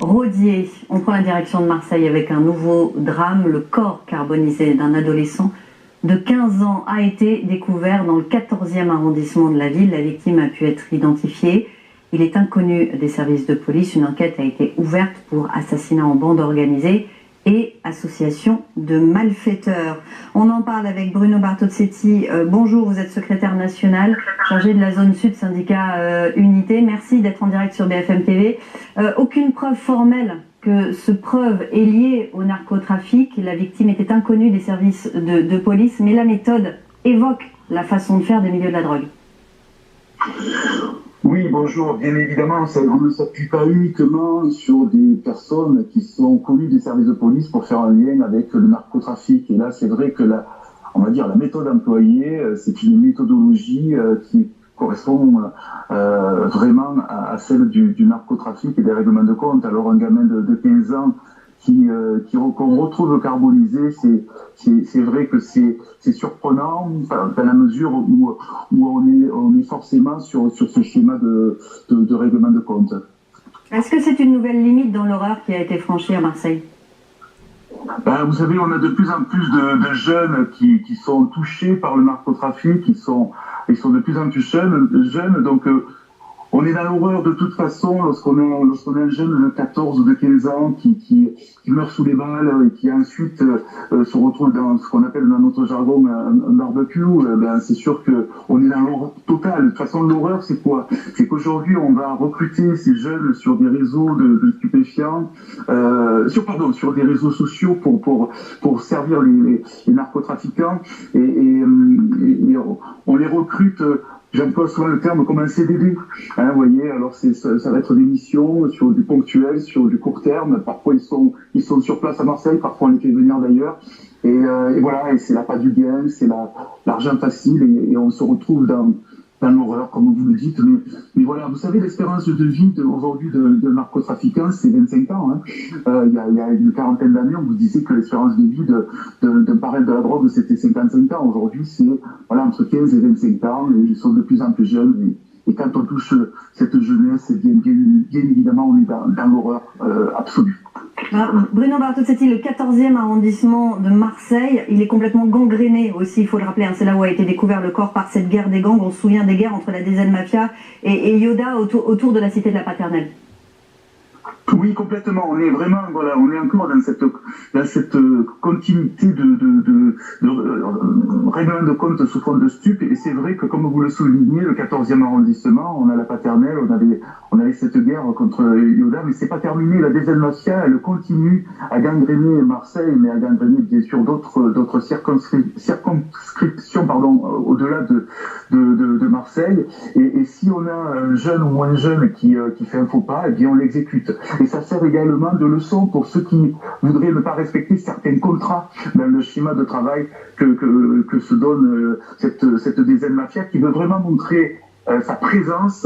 Rodier, on prend la direction de Marseille avec un nouveau drame. Le corps carbonisé d'un adolescent de 15 ans a été découvert dans le 14e arrondissement de la ville. La victime a pu être identifiée. Il est inconnu des services de police. Une enquête a été ouverte pour assassinat en bande organisée et association de malfaiteurs. On en parle avec Bruno Bartozzetti. Bonjour, vous êtes secrétaire national chargé de la zone sud, syndicat Unité. Merci d'être en direct sur BFM TV. Aucune preuve formelle que ce preuve est liée au narcotrafic. La victime était inconnue des services de police, mais la méthode évoque la façon de faire des milieux de la drogue. Oui, bonjour. Bien évidemment, on ne s'appuie pas uniquement sur des personnes qui sont connues des services de police pour faire un lien avec le narcotrafic. Et là, c'est vrai que la méthode employée, c'est une méthodologie qui correspond vraiment à celle du narcotrafic et des règlements de compte. Alors, un gamin de 15 ans qu'on retrouve carbonisé, c'est vrai que c'est surprenant dans la mesure où on est forcément sur ce schéma de règlement de compte. Est-ce que c'est une nouvelle limite dans l'horreur qui a été franchie à Marseille? Vous savez, on a de plus en plus de jeunes qui sont touchés par le narcotrafic, ils sont de plus en plus jeunes, donc on est dans l'horreur de toute façon lorsqu'on a un jeune de 14 ou de 15 ans qui meurt sous les balles et qui ensuite se retrouve dans ce qu'on appelle dans notre jargon un barbecue. C'est sûr qu'on est dans l'horreur totale. De toute façon, l'horreur, c'est quoi? C'est qu'aujourd'hui, on va recruter ces jeunes sur des réseaux de stupéfiants, sur des réseaux sociaux pour servir les narcotrafiquants et on les recrute. J'emploie souvent le terme comme un CDD. Vous voyez, alors ça va être des missions sur du ponctuel, sur du court terme. Parfois ils sont sur place à Marseille, parfois on les fait venir d'ailleurs. Et voilà, et c'est là pas du gain, c'est l'argent facile et on se retrouve dans l'horreur, comme vous le dites. Mais voilà, vous savez, l'espérance de vie aujourd'hui de narcotrafiquants, c'est 25 ans. Il y a une quarantaine d'années, on vous disait que l'espérance de vie d'un baril de la drogue, c'était 55 ans. Aujourd'hui, c'est entre 15 et 25 ans. Ils sont de plus en plus jeunes. Et quand on touche cette jeunesse, bien évidemment, on est dans l'horreur absolue. Bruno Bartozzetti, le 14e arrondissement de Marseille, il est complètement gangréné aussi, il faut le rappeler. C'est là où a été découvert le corps par cette guerre des gangs. On se souvient des guerres entre la DZ Mafia et Yoda autour de la cité de la Paternelle. Oui, complètement. On est vraiment, on est encore dans cette continuité de règlement de compte sous forme de stup. Et c'est vrai que, comme vous le soulignez, le 14e arrondissement, on a la Paternelle, on avait cette guerre contre Yoda, mais c'est pas terminé. La DZ Mafia, elle continue à gangréner Marseille, mais à gangréner bien sûr d'autres circonscriptions, au-delà de Marseille. Et si on a un jeune ou moins jeune qui fait un faux pas, eh bien on l'exécute. Et ça sert également de leçon pour ceux qui voudraient ne pas respecter certains contrats dans le schéma de travail que se donne cette DZ Mafia, qui veut vraiment montrer sa présence,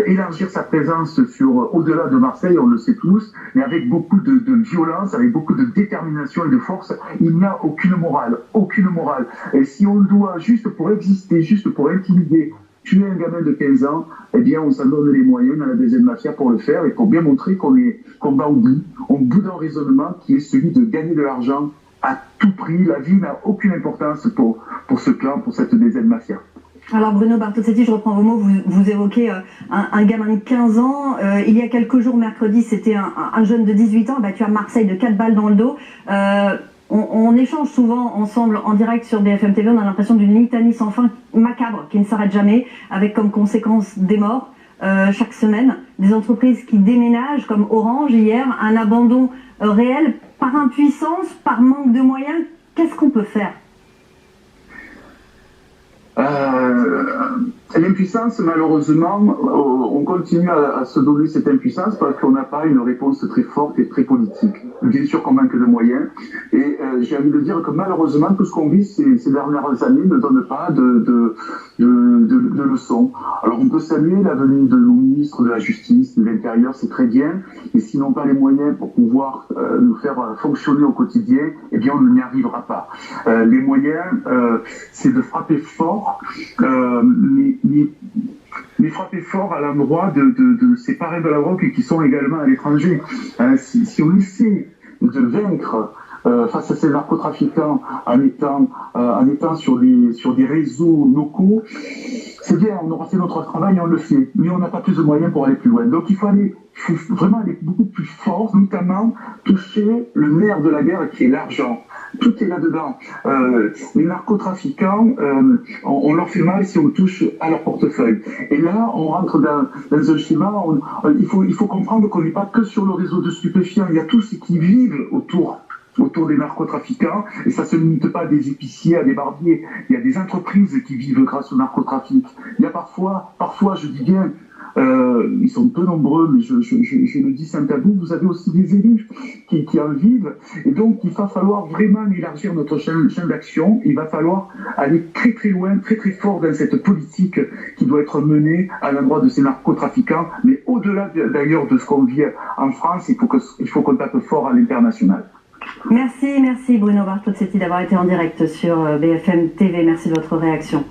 élargir sa présence au-delà de Marseille, on le sait tous, mais avec beaucoup de violence, avec beaucoup de détermination et de force. Il n'y a aucune morale. Et si on doit, juste pour exister, juste pour intimider, tuer un gamin de 15 ans, eh bien, on s'en donne les moyens dans la deuxième mafia pour le faire et pour bien montrer qu'on va au bout d'un raisonnement qui est celui de gagner de l'argent à tout prix. La vie n'a aucune importance pour ce clan, pour cette deuxième mafia. Alors Bruno Bartozzetti, je reprends vos mots, vous évoquez un gamin de 15 ans. Il y a quelques jours, mercredi, c'était un jeune de 18 ans battu à Marseille de 4 balles dans le dos. On échange souvent ensemble en direct sur BFM TV, on a l'impression d'une litanie sans fin macabre qui ne s'arrête jamais, avec comme conséquence des morts chaque semaine, des entreprises qui déménagent comme Orange hier, un abandon réel par impuissance, par manque de moyens. Qu'est-ce qu'on peut faire? L'impuissance, malheureusement, on continue à se donner cette impuissance parce qu'on n'a pas une réponse très forte et très politique. Bien sûr qu'on manque de moyens. Et j'ai envie de dire que malheureusement, tout ce qu'on vit ces dernières années ne donne pas de leçons. Alors on peut saluer la venue de nos ministres de la Justice, de l'Intérieur, c'est très bien. Et s'ils n'ont pas les moyens pour pouvoir nous faire fonctionner au quotidien, eh bien on n'y arrivera pas. Les moyens, c'est de frapper fort, mais mais frapper fort à l'endroit de ces parrains de la drogue qui sont également à l'étranger. Si on essaie de vaincre face à ces narcotrafiquants en étant sur des réseaux locaux, c'est bien, on aura fait notre travail et on le fait, mais on n'a pas plus de moyens pour aller plus loin. Donc il faut vraiment aller beaucoup plus fort, notamment toucher le nerf de la guerre qui est l'argent. Tout est là-dedans. Les narcotrafiquants, on leur fait mal si on touche à leur portefeuille. Et là, on rentre dans un schéma, il faut comprendre qu'on n'est pas que sur le réseau de stupéfiants, il y a tous ceux qui vivent autour des narcotrafiquants, et ça ne se limite pas à des épiciers, à des barbiers. Il y a des entreprises qui vivent grâce au narcotrafic. Il y a parfois, je dis bien, ils sont peu nombreux, mais je le dis sans tabou, vous avez aussi des élus qui en vivent, et donc il va falloir vraiment élargir notre champ d'action, il va falloir aller très très loin, très très fort dans cette politique qui doit être menée à l'endroit de ces narcotrafiquants, mais au-delà d'ailleurs de ce qu'on vit en France, il faut qu'on tape fort à l'international. Merci Bruno Bartolozzetti d'avoir été en direct sur BFM TV. Merci de votre réaction.